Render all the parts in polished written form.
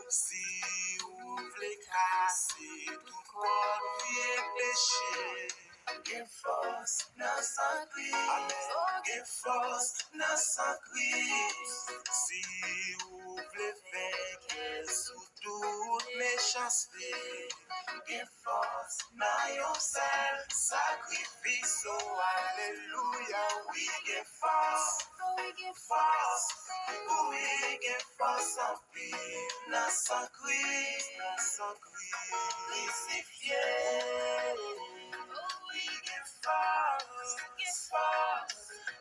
Si ou vle kase tou kon vie peche, gen fos nan san Christ. Gen fos nan san Christ. Si ou vle feke sou tout méchanceté, gen fos nan yon sel sakrifis. Oh, alléluia, oui, gen fos. Oui, gen fos. Oui, gen fos en pile. Nan san Christ, crucifié. Oui, gen fos.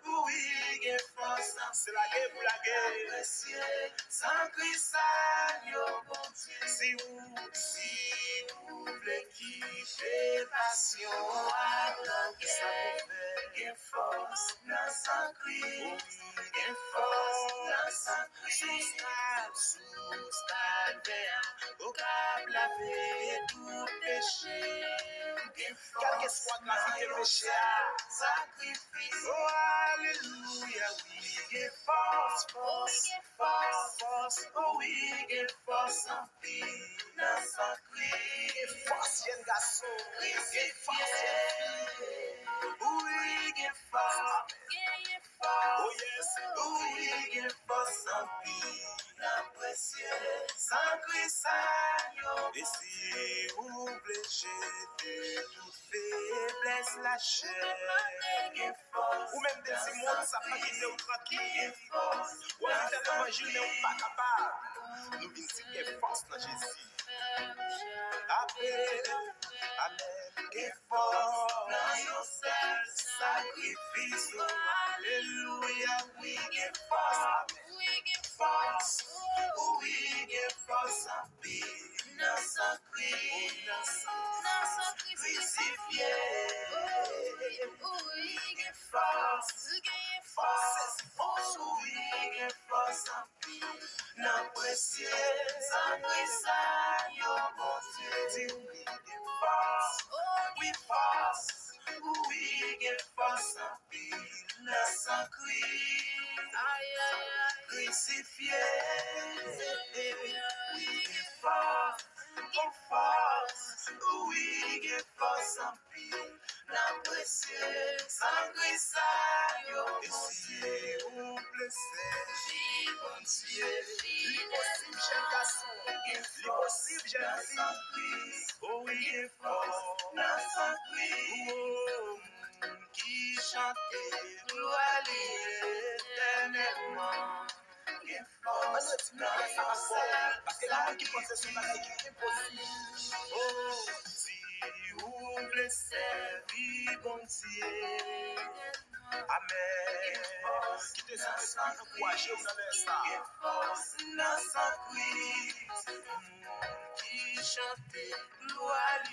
Oui, gen fos. C'est la guerre pour la guerre. Sans Christ, yo bon Dieu. Si vous voulez quitter passion, gen fos nan san Christ. Gen fos nan san Christ. Sous calvaire, au cap laver tout péché. Quel que soit la vie de péché, sacrifice. Oh, alléluia, oui, get force. Oh, oui, get force en vie, dans sa Christ. Get force, jeune garçon, get force, oui, get force. Oh, yes, oui, get force en vie. Précieux, sans Christ, et si vous voulez jeter toute faiblesse, la chair, ou même des immondes, ça fait qu'il est tranquille, ou même l'évangile n'est pas capable, nous venons dire force dans Jésus. Amen, amen, give force dans yourself, sacrifice, alléluia, we give force. Force, oui, get force en paix, dans sa crucifié. Oui, get force, oui, get force en paix, dans précieux, sans Christ, yo bon Dieu. Oui, force, oui, get force en paix, dans sa crucifié. We give force, oui, give force en paix, la précieux, sans Christ, yo bon Dieu. Vous blessez, bon Dieu, l'impossible, jeune garçon, l'impossible, jeune fille. Oh, oui, give force, dans sa Christ, qui chantait, gloire éternellement. Parce que la qui pense sur la qui est possible. Oh, si vous blessez, bon Dieu. Amen. Qui te sent encouragé dans l'instant. Dans sa Christ, qui chante gloire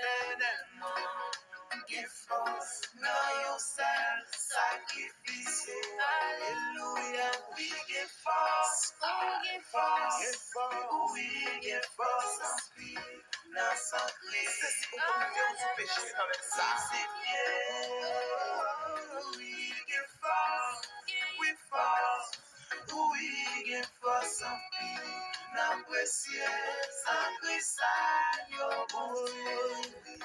éternellement. Give force, now yourself, sacrifice. Hallelujah, we give force. We give force, now sacrifice. C'est si on peut faire du péché avec ça. We give force, we give force, now précieux, sacrifice, yo bon Dieu.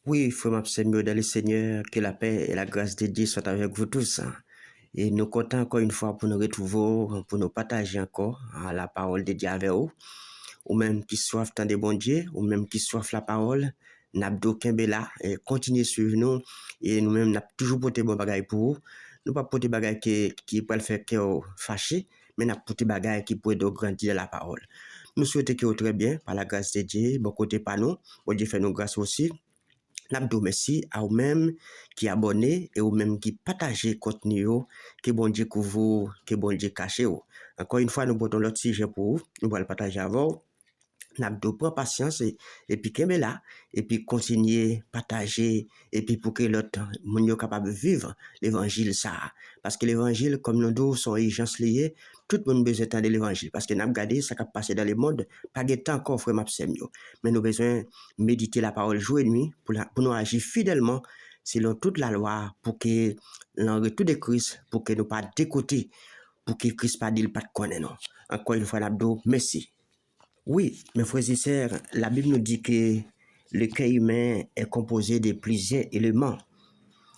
Oui, frère Samuel, dans le Seigneur, que la paix et la grâce de Dieu soient avec vous tous. Et nous comptons encore une fois pour nous retrouver, pour nous partager encore la parole de Dieu avec vous. Ou même qui soif tant de bon Dieu, ou même qui soif la parole, n'abdo Kembela, et continuez à suivre nous. Et nous-mêmes, n'a toujours porté bon bagay pour vous. Nous pas porter bagay qui peut le faire que fâché, mais n'a porter bagay qui peut grandir la parole. Nous souhaitons que vous très bien, par la grâce de Dieu, bon côté par nous, bon Dieu fait nous grâce aussi. N'abdou merci à vous-même qui abonnez et vous-même qui partagez contenu que bon Dieu couvre, que bon Dieu cache. Encore une fois, nous portons l'autre sujet pour vous. Nous allons le partager avant. N'abdou prend patience et puis qu'est là et puis continuer partager et puis pour que l'autre monde soit capable de vivre l'évangile ça parce que l'évangile comme nous deux sont urgence liées tout le monde besoin de l'évangile parce que n'a regardé ça qui passe dans le monde pas de temps encore frère Mapsemio mais nous besoin méditer la parole jour et nuit pour nous agir fidèlement selon toute la loi, pour que l'en retour de Christ, pour que nous pas décoter, pour que Christ pas dit pas de connaître, non. Encore une fois, l'abdo, merci. Oui, mes frères et sœurs, la Bible nous dit que le cœur humain est composé de plusieurs éléments.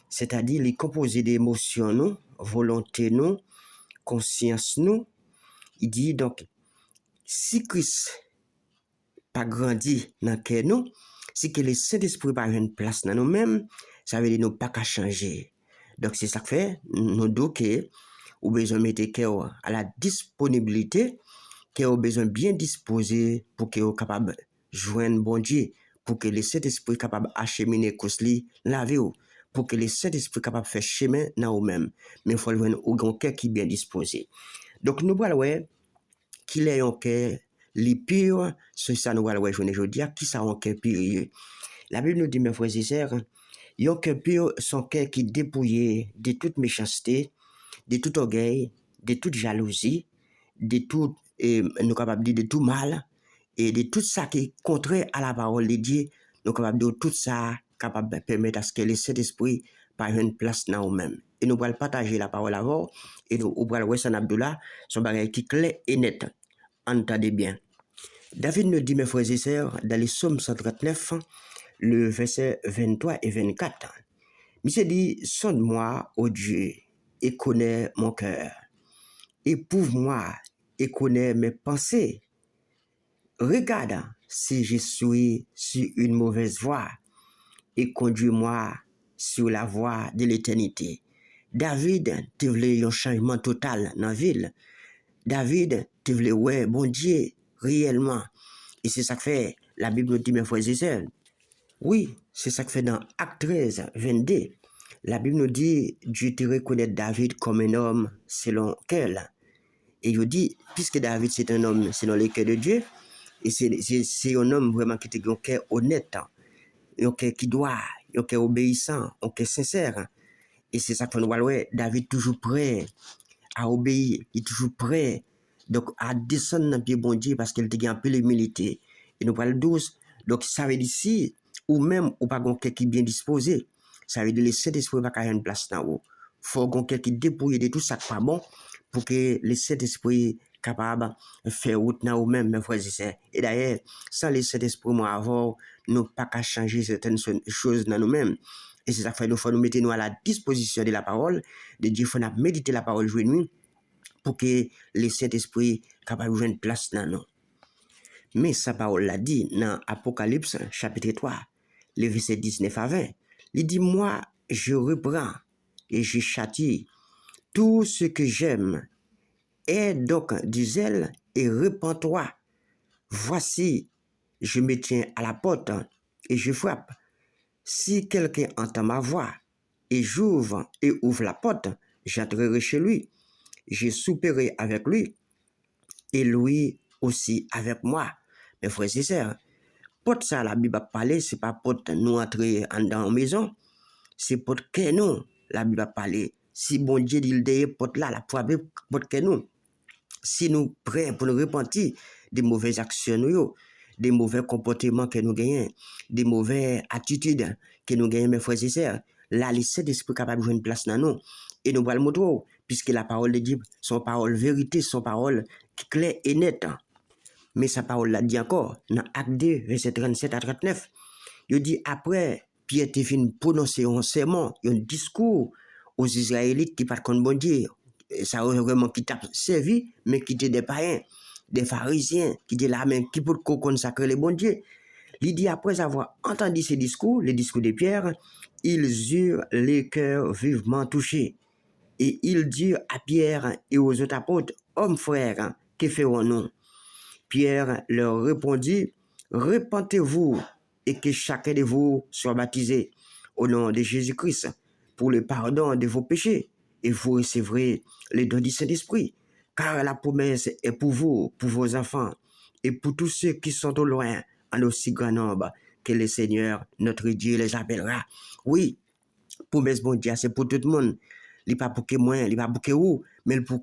C'est-à-dire, il est composé d'émotions, nous, volonté, nous, conscience, nous. Il dit donc, si Christ pas grandi dans le cœur, nous, si que le Saint-Esprit pas une place dans nous-mêmes, ça veut dire nous pas qu'à changer. Donc, c'est ça que fait, nous disons que nous besoin de mettre le cœur à la disponibilité, que vous besoin bien disposé pour que vous capable de joindre bon Dieu, pour que le Saint-Esprit capable acheminer cosli la vie, pour que le Saint-Esprit capable de faire chemin dans vous-même. Mais il faut le joindre au cœur qui est bien disposé. Donc, nous voyons qu'il est un cœur les purs, c'est ça nous voyons aujourd'hui, qui ça un cœur pur. La Bible nous dit, mes frères et sœurs, un cœur pur, son cœur qui est dépouillé de toute méchanceté, de tout orgueil, de toute jalousie, de tout, nous capables de dire de tout mal, et de tout ça qui est contraire à la parole de Dieu, nous capables de dire tout ça, capable de permettre à ce que le Saint-Esprit prenne une place dans nous-mêmes. Et nous allons partager la parole avant, et nous allons voir San Abdullah, son bagage qui est clair et net. Entendez bien. David nous dit, mes frères et sœurs, dans les psaumes 139, le verset 23 et 24, il s'est dit, sonde-moi, ô Dieu, et connais mon cœur. Éprouve-moi et connais mes pensées. Regarde si je suis sur une mauvaise voie et conduis-moi sur la voie de l'éternité. David, tu voulais un changement total dans la ville. David, tu voulais, ouais, bon Dieu, réellement. Et c'est ça que fait, la Bible nous dit, mes frères et sœurs. Oui, c'est ça que fait dans Acte 13, 22. La Bible nous dit, Dieu te reconnaît David comme un homme selon quel. Et il dit, puisque David c'est un homme selon le cœur de Dieu, et c'est un homme vraiment qui a un cœur honnête, un cœur qui doit, un cœur obéissant, un cœur sincère. Et c'est ça que nous voyons, David toujours prêt à obéir, il est toujours prêt donc à descendre dans le pied bon Dieu parce qu'il a un peu l'humilité. Et nous parlons douce. Donc ça veut dire si, ou même ou pas quelqu'un qui est bien disposé, ça veut dire le Saint-Esprit va avoir une place dans vous. Il faut quelqu'un qui dépouille de tout ça qui n'est pas bon pour que le Saint-Esprit capable de faire route dans vous-même, mes frères et sœurs. Et d'ailleurs, sans le Saint-Esprit, moi, avant, nous pas qu'à changer certaines choses dans nous-mêmes. Et c'est ça qu'il faut nous mettre nous à la disposition de la parole de Dieu. Il faut méditer la parole jour et nuit pour que le Saint-Esprit capable de jouer une place dans nous. Mais sa parole l'a dit dans Apocalypse chapitre 3, le verset 19 à 20. Il dit, moi, je reprends et je châtie tout ce que j'aime. Aie donc du zèle et répands-toi. Voici, je me tiens à la porte et je frappe. Si quelqu'un entend ma voix et j'ouvre et ouvre la porte, j'entrerai chez lui. Je souperai avec lui et lui aussi avec moi. Mes frères et sœurs, porte ça, la Bible a parlé, c'est pas porte nous entrer dans la maison, c'est porte que nous, la Bible a parlé. Si bon Dieu dit le porte là, la porte que nous. Si nous prêts pour nous repentir des mauvaises actions, des mauvais comportements que nous gagnons, des mauvaises attitudes que nous gagnons, mes frères et sœurs, là, le Saint-Esprit est capable de jouer une place dans nous. Et nous allons le montrer, puisque la parole de Dieu, son parole vérité, son parole claire et nette. Mais sa parole l'a dit encore, dans Acte 2, verset 37 à 39. Il dit, après, Pierre te fin prononcer un sermon, un discours aux Israélites qui partent contre bon Dieu. Ça vraiment qui t'a servi, mais qui étaient des païens, des pharisiens, qui étaient là, mais qui pour consacrer les bon Dieu. Il dit, après avoir entendu ces discours, les discours de Pierre, ils eurent les cœurs vivement touchés. Et ils dirent à Pierre et aux autres apôtres, hommes frères, que ferons-nous? Pierre leur répondit, repentez-vous et que chacun de vous soit baptisé au nom de Jésus-Christ pour le pardon de vos péchés et vous recevrez le don du Saint-Esprit. Car la promesse est pour vous, pour vos enfants et pour tous ceux qui sont au loin, en aussi grand nombre que le Seigneur, notre Dieu, les appellera. Oui, promesse bon Dieu, c'est pour tout le monde. Il n'est pas pour que moi, il n'est pas pour que vous, mais pour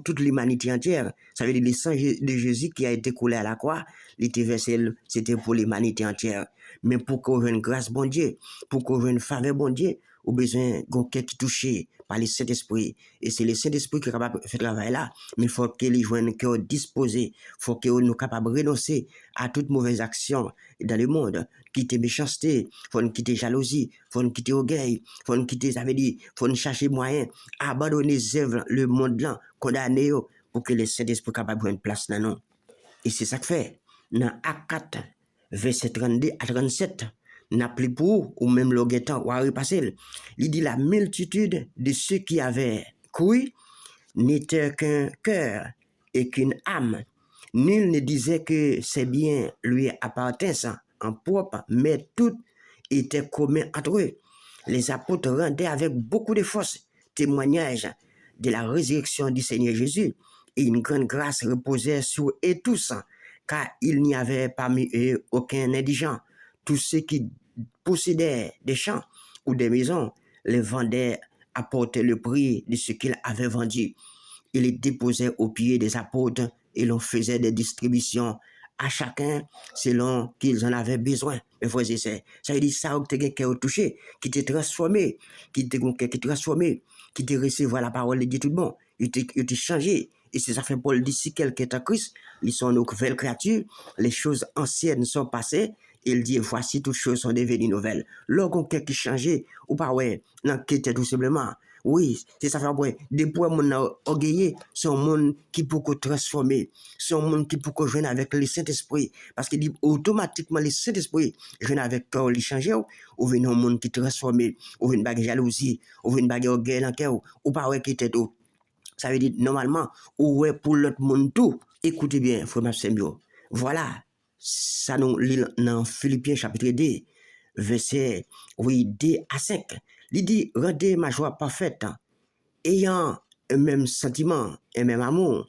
toute l'humanité entière. Ça veut dire le sang de Jésus qui a été coulé à la croix, il était versé, c'était pour l'humanité entière. Mais pour qu'on ait une grâce bon Dieu, pour qu'on ait une faveur bon Dieu, au besoin de quelqu'un qui touché par le Saint-Esprit. Et c'est le Saint-Esprit qui est capable de faire le travail là. Mais il faut qu'il ait un cœur disposé. Il faut qu'il soit capable de renoncer à toute mauvaise action dans le monde. Quitter méchanceté, il faut quitter jalousie, il faut quitter orgueil, il faut quitter, ça veut dire, il faut chercher moyen, abandonner les œuvres, le monde là, condamner pour que le Saint-Esprit soit capable de prendre place dans nous. Et c'est ça que fait. Dans Acte 4, verset 32 à 37, n'a plus pour ou même le guettant ou à repasser. Il dit la multitude de ceux qui avaient cru n'était qu'un cœur et qu'une âme. Nul ne disait que ses biens lui appartenaient en propre, mais tout était commun entre eux. Les apôtres rendaient avec beaucoup de force témoignage de la résurrection du Seigneur Jésus, et une grande grâce reposait sur eux tous, car il n'y avait parmi eux aucun indigent. Tous ceux qui possédaient des champs ou des maisons les vendaient, apportaient le prix de ce qu'ils avaient vendu. Ils les déposaient aux pieds des apôtres et l'on faisait des distributions à chacun selon qu'ils en avaient besoin. Mes frères et sœurs, ça veut dire ça que tu as touché, qui t'est transformé, qui t'est transformé, qui t'est recevoir la parole de Dieu tout le monde, il t'est changé. Et c'est ça fait Paul dit, si quelqu'un est en Christ, ils sont nos nouvelles créatures, les choses anciennes sont passées, il dit, voici toutes choses sont devenues nouvelles. Lorsqu'on quelque changé, ou pas, ouais, non, qui était tout simplement. Oui, c'est ça fait après. Des points, mon orgueillé, c'est un monde qui peut transformer. C'est un monde qui peut joindre avec le Saint-Esprit. Parce qu'il dit automatiquement, le Saint-Esprit, joindre avec toi, il change, ou vient un monde qui transforme, ou vient une bague jalousie, ou vient une bague orgueil dans le cœur, ou pas, ouais, qui était tout. Ça veut dire, normalement, ou ouais, pour l'autre monde tout. Écoutez bien, frère Mapsembio. Voilà. Ça nous lit dans Philippiens chapitre 2, verset 2 à 5. Il dit, rendez ma joie parfaite, ayant un même sentiment, un même amour,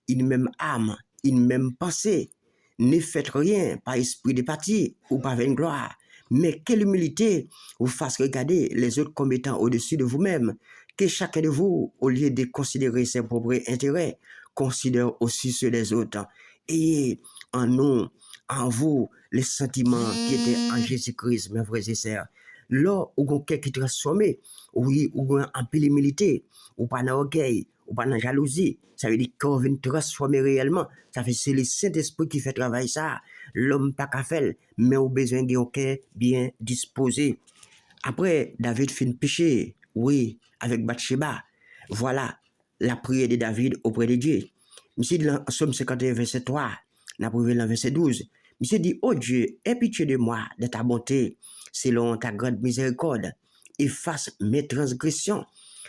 une même âme, une même pensée. Ne faites rien par esprit de parti ou par vaine gloire, mais quelle humilité vous fasse regarder les autres comme étant au-dessus de vous-même, que chacun de vous, au lieu de considérer ses propres intérêts, considère aussi ceux des autres. Ayez en nous, en vous, les sentiments qui étaient en Jésus-Christ, mes frères et sœurs. Là où on quelqu'un qui transformé, oui, où on un peu l'humilité, ou pas dans orgueil, ou pas dans jalousie, ça veut dire qu'on vient transformer réellement. Ça fait c'est le Saint-Esprit qui fait travail ça. L'homme pas qu'à faire, mais au besoin d'un cœur bien disposé. Après, David fait une péché, oui, avec Bathsheba. Voilà la prière de David auprès de Dieu. Monsieur dans Somme 51, verset 3, n'a prouvé dans verset 12. Monsieur dit, oh Dieu, aie pitié de moi, de ta bonté, selon ta grande miséricorde, efface mes transgressions,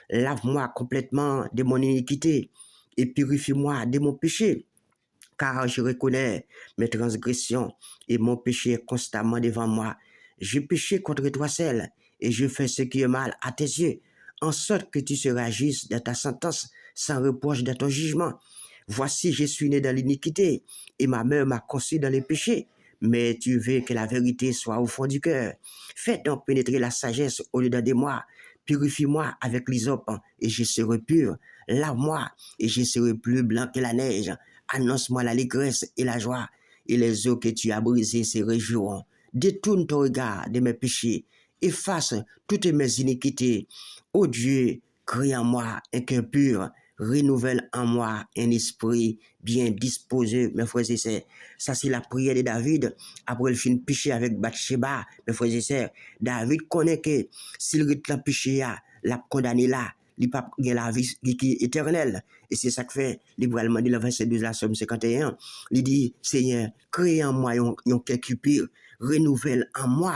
lave-moi complètement de mon iniquité et purifie-moi de mon péché, car je reconnais mes transgressions et mon péché est constamment devant moi. Je péché contre toi seul et je fais ce qui est mal à tes yeux, en sorte que tu seras juste dans ta sentence, sans reproche dans ton jugement. Voici, je suis né dans l'iniquité et ma mère m'a conçu dans les péchés. Mais tu veux que la vérité soit au fond du cœur. Fais donc pénétrer la sagesse au-dedans de moi. Purifie-moi avec l'hysope et je serai pur. Lave-moi et je serai plus blanc que la neige. Annonce-moi l'allégresse et la joie. Et les eaux que tu as brisées se réjouiront. Détourne ton regard de mes péchés. Efface toutes mes iniquités. Ô Dieu, crée en moi un cœur pur. Renouvelle en moi un esprit bien disposé, mes frères et sœurs. Ça, c'est la prière de David. Après, il finit péché avec Bathsheba, mes frères et sœurs. David connaît que s'il reste le péché, l'a condamné là, il n'a pas la vie qui est éternelle. Et c'est ça que fait, libéralement, dit le verset 12 de la Somme 51. Il dit, Seigneur, crée en moi un cœur qui pur, renouvelle en moi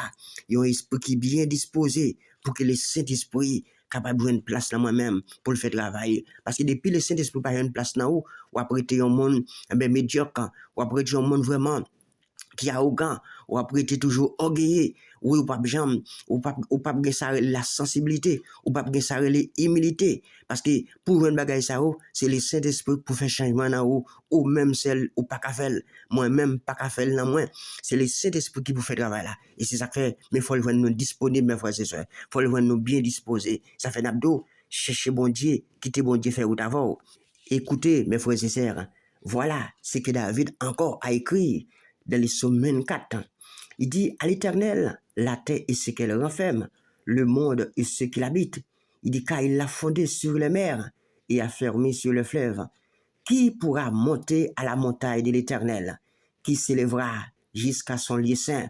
un esprit qui est bien disposé pour que le Saint-Esprit capable de une place dans moi-même pour le faire travailler. Parce que depuis le Saint-Esprit pas une place dans où, ou après tu es un monde médiocre, ou après tu es un monde vraiment qui est arrogant, ou après tu es toujours orgueilleux, ou pas jamais, ou pas la sensibilité, ou pas l'humilité. Parce que pour une bagaille ça, c'est le Saint-Esprit pour faire changement dans ou même celle ou pas qu'à faire, moi-même pas qu'à faire dans moi. C'est le Saint-Esprit qui vous fait travail là. Et c'est ça que fait, mais il faut le voir nous disponibles, mes frères et sœurs. Il faut le voir nous bien disposés. Ça fait n'abdo. cherchez bon Dieu, quittez bon Dieu, faire route avant. Écoutez, mes frères et sœurs, voilà ce que David encore a écrit dans les psaumes 24. Il dit à l'Éternel, la terre et ce qu'elle renferme, le monde et ce qu'il habite. Il dit car il l'a fondé sur les mers et a fermé sur le fleuve. Qui pourra monter à la montagne de l'Éternel? Qui s'élèvera jusqu'à son lieu saint?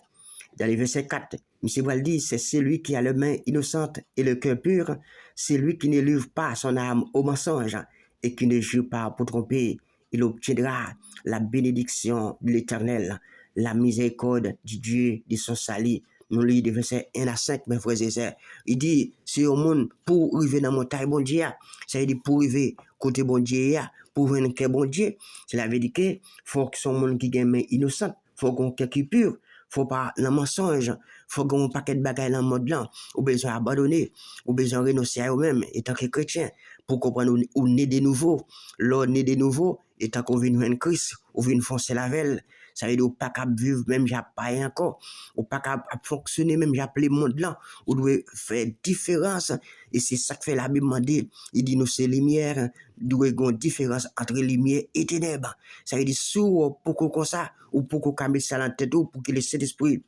Dans le verset 4, M. Boal dit, c'est celui qui a les mains innocentes et le cœur pur, celui qui ne livre pas son âme au mensonge et qui ne jure pas pour tromper. Il obtiendra la bénédiction de l'Éternel, la miséricorde du Dieu de son salut. Nous lisons des versets 1 à 5, mes frères et sœurs. Il dit, c'est au monde pour arriver dans la montagne, bon Dieu. Ça veut dire pour arriver côté bon Dieu, pour venir que bon Dieu. Cela veut dire que faut que son monde qui gagne innocent, faut qu'on cœur qui pur, faut pas dans mensonge, faut qu'on paquet de bagages dans le monde là, ou besoin abandonner, ou besoin renoncer à eux-mêmes, étant que chrétien, pour comprendre ou né de nouveau. L'on né de nouveau, étant qu'on vient de Christ, ou vient foncer la velle. Ça veut dire ou pas capable vivre même j'ai pas encore, ou pas capable fonctionner même j'ai appelé monde là, ou doit faire différence. Et c'est ça que fait la Bible dit. Il dit nous c'est lumière, doit y avoir une différence entre lumière et ténèbres. Ça veut dire sous pour comme ça, ou pour qu'on camille ça dans la tête, ou pour que le Saint-Esprit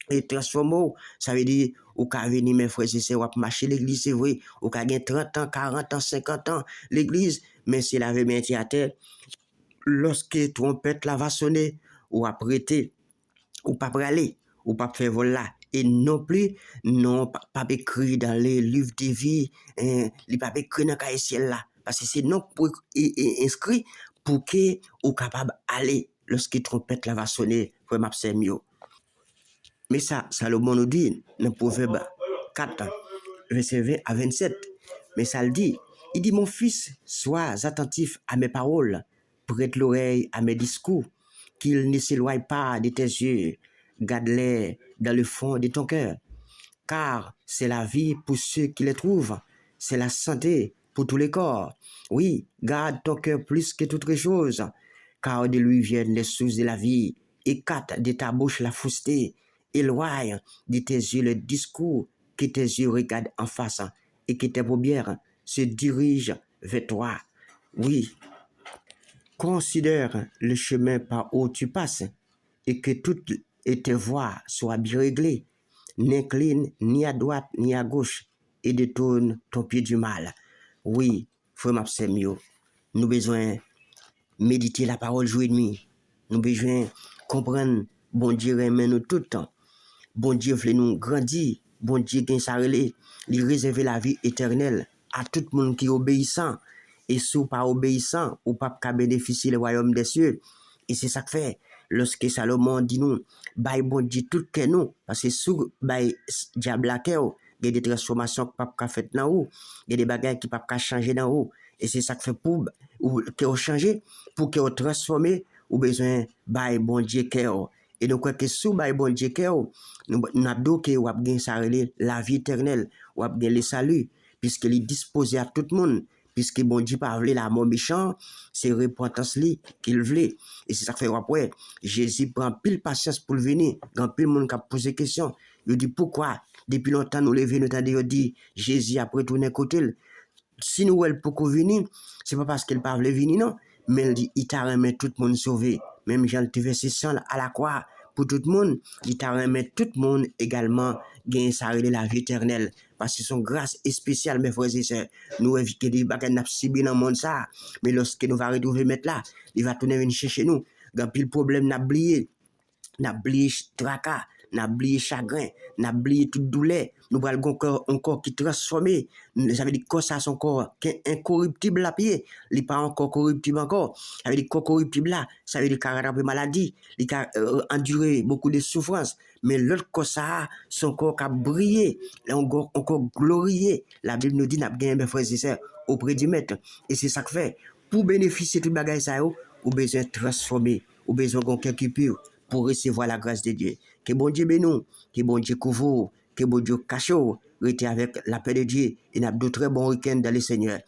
et transforme. Ça veut dire ou ka venir mes frères et sœurs, ou marcher l'église, c'est vrai, ou ka gagner 30 ans, 40 ans, 50 ans l'église, mais c'est la vérité à terre. Lorsque trompette la va sonner, ou apprêter, ou pas praler, ou pas faire voilà. Et non plus, non, pas écrit dans les livres de vie, il pas écrit dans le ciel là. Parce que c'est non pour inscrit pour que ou capable aller lorsque trompette la va sonner, pour m'absent mieux. Mais ça, Salomon nous dit dans Proverbe 4, verset 20 à 27. Mais ça le dit, il dit, mon fils, sois attentif à mes paroles, prête l'oreille à mes discours, qu'il ne s'éloigne pas de tes yeux, garde-les dans le fond de ton cœur, car c'est la vie pour ceux qui les trouvent, c'est la santé pour tous les corps. Oui, garde ton cœur plus que toute chose, car de lui viennent les sources de la vie. Écarte de ta bouche la fausseté, éloigne de tes yeux le discours, que tes yeux regardent en face et que tes paupières se dirigent vers toi. Oui, considère le chemin par où tu passes et que toutes tes voies soient bien réglées. N'incline ni à droite ni à gauche et détourne ton pied du mal. Oui, frère Mapsemio, nous besoin méditer la parole jour et nuit. Nous besoin comprendre bon Dieu remet nous tout le temps. Bon Dieu veut nous grandir. Bon Dieu gagne sa relais. Il réserve la vie éternelle à tout le monde qui est obéissant. Et si ou pas obéissant, ou pas qu'à bénéficier le royaume des cieux. Et c'est ça que fait. Lorsque Salomon dit nous, bah bon Dieu tout que nous, parce que sous bah diable la cœur, il y a des transformations qui pas fait dans haut, il y a des bagages qui pas changer dans haut. Et c'est ça que fait pour ou que changer, pour que transformer, ou besoin bah bon Dieu cœur. Et donc que sous bah bon Dieu cœur, nous avons que ou bien ça la vie éternelle, ou bien le salut, puisqu'il est disposé à tout le monde. Puisque bon Dieu pas voulu la mort méchant, c'est repentance li qu'il voulait. Et c'est ça que fait après, Jésus prend pile patience pour venir. Quand pile monde qui pose des questions, il dit pourquoi depuis longtemps nous lever nous t'avons dit Jésus après tourner côté. Si nous elle pour venir, c'est pas parce qu'il pas voulu venir non, mais il dit il t'a remis tout le monde sauvé. Même Jean te verset 100 à la croix pour tout le monde, il t'a remis tout le monde également gagner sa la vie éternelle. Parce que son grâce est spéciale, mes frères et sœurs. Nous évitons des bagages n'a subi dans le monde ça. Mais lorsque nous va retrouver mettre là, il va tourner venir chercher nous. Quand pile problème n'a oublié tracas, n'a oublié chagrin, n'a oublié toute douleur. Nous avons encore qui transformé. Ça veut dire que ça son corps qui est incorruptible à pied. Il n'est pas encore corruptible encore. Ça veut dire que corruptible là, ça veut dire qu'il a maladie, il a enduré beaucoup de souffrances. Mais l'autre corps ça, son corps a brillé, encore glorieux. La Bible nous dit n'a gagné mes frères et sœurs auprès du maître. Et c'est ça que fait. Pour bénéficier de tout bagage ça, ou besoin de transformer, ou besoin de quelqu'un pur pour recevoir la grâce de Dieu. Que bon Dieu bénisse, que bon Dieu couvre, que bon Dieu cache, restez avec la paix de Dieu et n'a d'autres très bons week-ends dans le Seigneur.